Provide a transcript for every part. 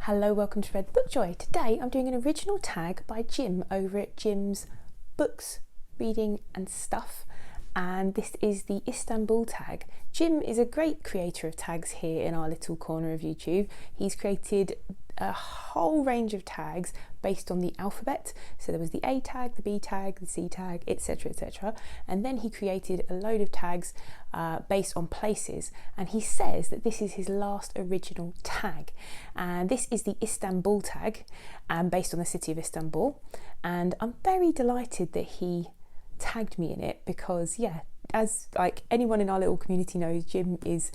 Hello, welcome to Read Book Joy. Today I'm doing an original tag by Jim over at Jim's Books, Reading and Stuff, and this is the Istanbul Tag. Jim is a great creator of tags here in our little corner of YouTube. He's created a whole range of tags based on the alphabet. So there was the A tag, the B tag, the C tag, etc, etc, and then he created a load of tags based on places, and he says that this is his last original tag, and this is the Istanbul Tag, based on the city of Istanbul. And I'm very delighted that he tagged me in it because, yeah, as like anyone in our little community knows, Jim is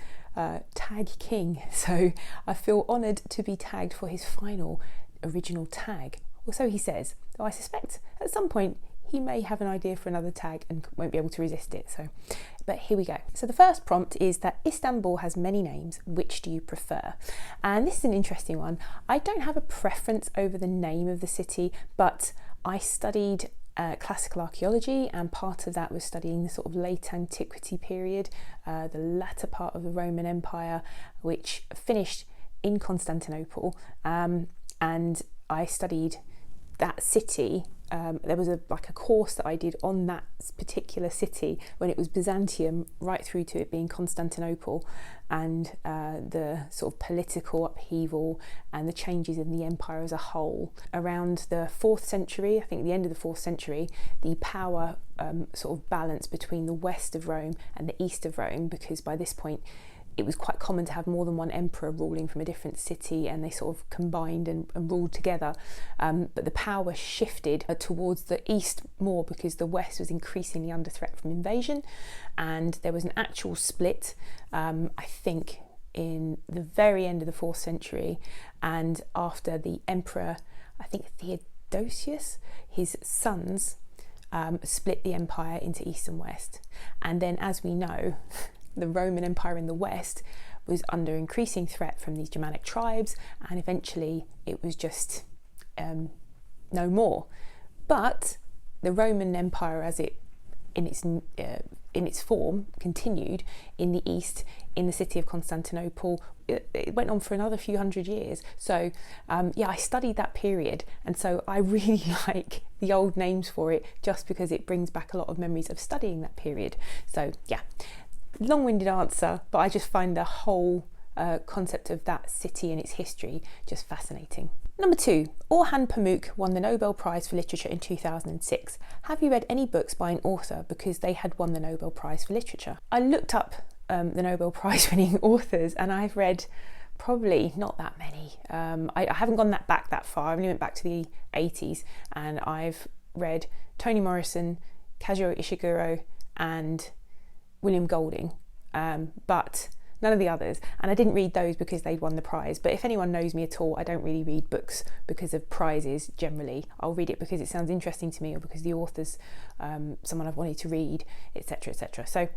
tag king, so I feel honoured to be tagged for his final original tag, or so he says, though I suspect at some point he may have an idea for another tag and won't be able to resist it. But here we go. So the first prompt is that Istanbul has many names, which do you prefer? And this is an interesting one. I don't have a preference over the name of the city, but I studied classical archaeology, and part of that was studying the sort of late antiquity period, the latter part of the Roman Empire, which finished in Constantinople, and I studied that city. There was a course that I did on that particular city when it was Byzantium, right through to it being Constantinople, and the sort of political upheaval and the changes in the empire as a whole. Around the 4th century, I think at the end of the 4th century, the power sort of balance between the west of Rome and the east of Rome, because by this point it was quite common to have more than one emperor ruling from a different city, and they sort of combined and ruled together. But the power shifted towards the east more because the west was increasingly under threat from invasion, and there was an actual split, I think, in the very end of the 4th century, and after the emperor, I think Theodosius, his sons split the empire into east and west. And then, as we know, the Roman Empire in the west was under increasing threat from these Germanic tribes, and eventually it was just no more. But the Roman Empire, as it in its form, continued in the east, in the city of Constantinople. It went on for another few hundred years. So yeah, I studied that period, and so I really like the old names for it just because it brings back a lot of memories of studying that period. So yeah, long-winded answer, but I just find the whole concept of that city and its history just fascinating. Number 2, Orhan Pamuk won the Nobel Prize for Literature in 2006. Have you read any books by an author because they had won the Nobel Prize for Literature? I looked up the Nobel Prize winning authors, and I've read probably not that many. I haven't gone back that far. I only went back to the 80s, and I've read Toni Morrison, Kazuo Ishiguro and William Golding, but none of the others, and I didn't read those because they'd won the prize. But if anyone knows me at all, I don't really read books because of prizes generally. I'll read it because it sounds interesting to me, or because the author's someone I've wanted to read, etc, etc. So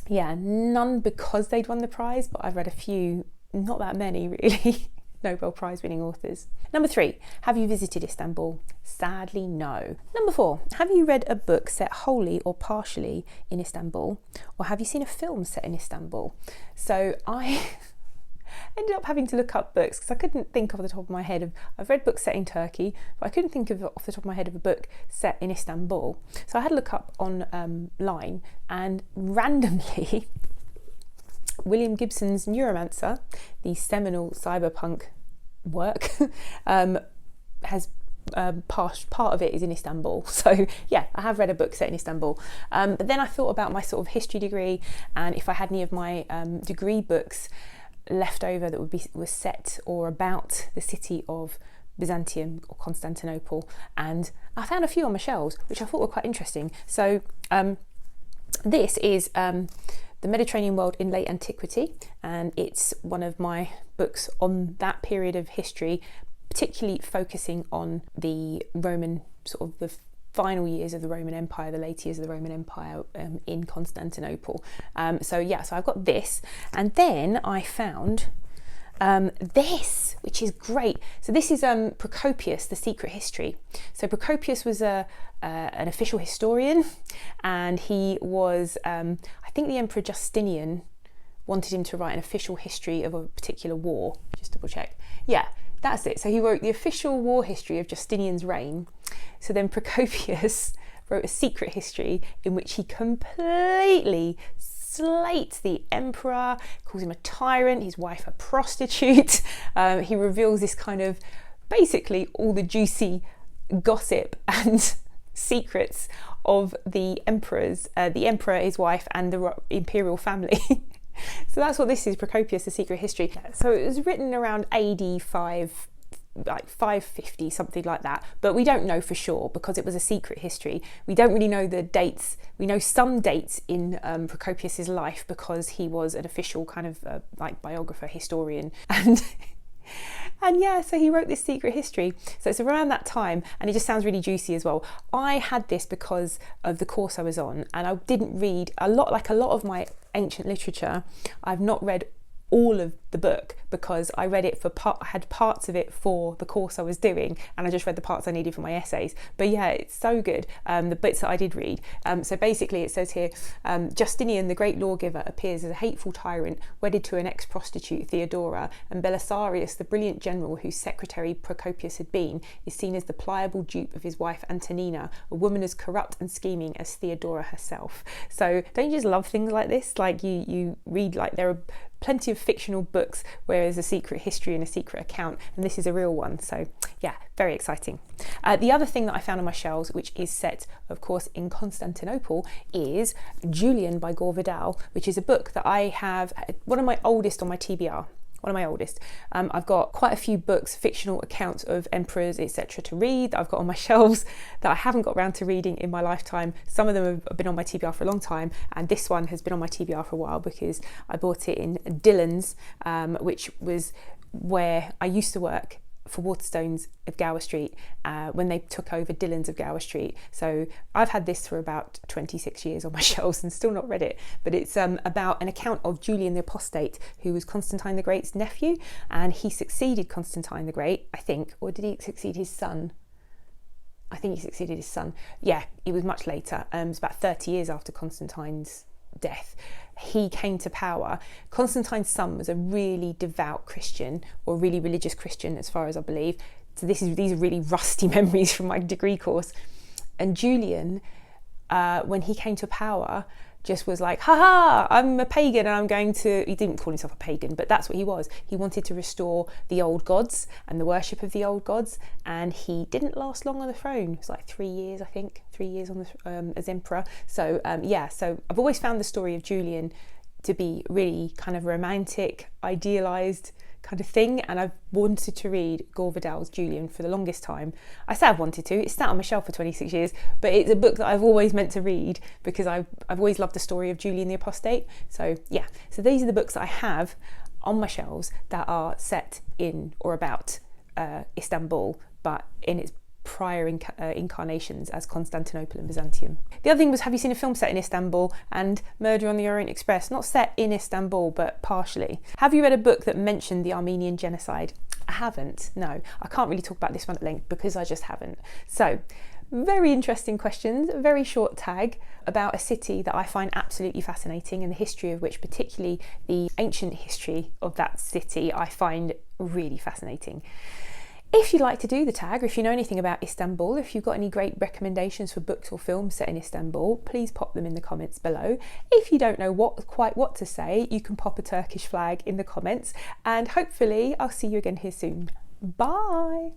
yeah, none because they'd won the prize, but I've read a few, not that many really, Nobel Prize winning authors. Number 3, have you visited Istanbul? Sadly, no. Number 4, have you read a book set wholly or partially in Istanbul? Or have you seen a film set in Istanbul? So I ended up having to look up books because I couldn't think off the top of my head I've read books set in Turkey, but I couldn't think of off the top of my head of a book set in Istanbul. So I had to look up online, and randomly William Gibson's Neuromancer, the seminal cyberpunk work, has part of it is in Istanbul. So yeah, I have read a book set in Istanbul. But then I thought about my sort of history degree, and if I had any of my degree books left over that was set or about the city of Byzantium or Constantinople, and I found a few on my shelves which I thought were quite interesting. So this is The Mediterranean World in Late Antiquity, and it's one of my books on that period of history, particularly focusing on the Roman, sort of the final years of the Roman Empire, the late years of the Roman Empire in Constantinople. So yeah, so I've got this, and then I found this, which is great. So this is Procopius, The Secret History. So Procopius was an official historian, and he was, I think the Emperor Justinian wanted him to write an official history of a particular war. Just double check. Yeah, That's it. So he wrote the official war history of Justinian's reign. So then Procopius wrote a secret history in which he completely slates the emperor, calls him a tyrant, his wife a prostitute. He reveals this kind of, basically all the juicy gossip and secrets of the emperor, his wife, and the imperial family. So that's what this is, Procopius, the secret history. So it was written around AD 550, something like that, but we don't know for sure because it was a secret history. We don't really know the dates. We know some dates in Procopius's life because he was an official kind of biographer, historian, and yeah, so he wrote this secret history. So it's around that time, and it just sounds really juicy as well. I had this because of the course I was on, and I didn't read a lot, like a lot of my ancient literature. I've not read all of the book because I read it I had parts of it for the course I was doing, and I just read the parts I needed for my essays. But yeah, it's so good, the bits that I did read. So basically it says here, Justinian, the great lawgiver, appears as a hateful tyrant wedded to an ex-prostitute, Theodora, and Belisarius, the brilliant general whose secretary Procopius had been, is seen as the pliable dupe of his wife Antonina, a woman as corrupt and scheming as Theodora herself. So don't you just love things like this? Like you read, like there are plenty of fictional books where there's a secret history and a secret account, and this is a real one. So yeah, very exciting. The other thing that I found on my shelves, which is set of course in Constantinople, is Julian by Gore Vidal, which is a book that I have, one of my oldest on my TBR. One of my oldest. I've got quite a few books, fictional accounts of emperors, etc. to read that I've got on my shelves that I haven't got around to reading in my lifetime. Some of them have been on my TBR for a long time, and this one has been on my TBR for a while because I bought it in Dillon's, which was where I used to work for Waterstones of Gower Street when they took over Dillon's of Gower Street. So I've had this for about 26 years on my shelves and still not read it, but it's about an account of Julian the Apostate, who was Constantine the Great's nephew, and he succeeded Constantine the Great, I think, or did he succeed his son? I think he succeeded his son. Yeah, it was much later. It's about 30 years after Constantine's death. He came to power. Constantine's son was a really devout Christian, or really religious Christian as far as I believe. So these are really rusty memories from my degree course. And Julian, when he came to power, just was like, haha, I'm a pagan and I'm going to, he didn't call himself a pagan, but that's what he was. He wanted to restore the old gods and the worship of the old gods, and he didn't last long on the throne. It was like 3 years, I think, 3 years on the, as emperor. So yeah, so I've always found the story of Julian to be really kind of romantic, idealised kind of thing, and I've wanted to read Gore Vidal's Julian for the longest time. I say I've wanted to, it's sat on my shelf for 26 years, but it's a book that I've always meant to read because I've always loved the story of Julian the Apostate. So yeah, so these are the books that I have on my shelves that are set in or about Istanbul, but in its prior incarnations as Constantinople and Byzantium. The other thing was, have you seen a film set in Istanbul? And Murder on the Orient Express, not set in Istanbul, but partially. Have you read a book that mentioned the Armenian genocide? I haven't, no. I can't really talk about this one at length because I just haven't. So, very interesting questions, very short tag about a city that I find absolutely fascinating, and the history of which, particularly the ancient history of that city, I find really fascinating. If you'd like to do the tag, or if you know anything about Istanbul, if you've got any great recommendations for books or films set in Istanbul, please pop them in the comments below. If you don't know quite what to say, you can pop a Turkish flag in the comments, and hopefully I'll see you again here soon. Bye!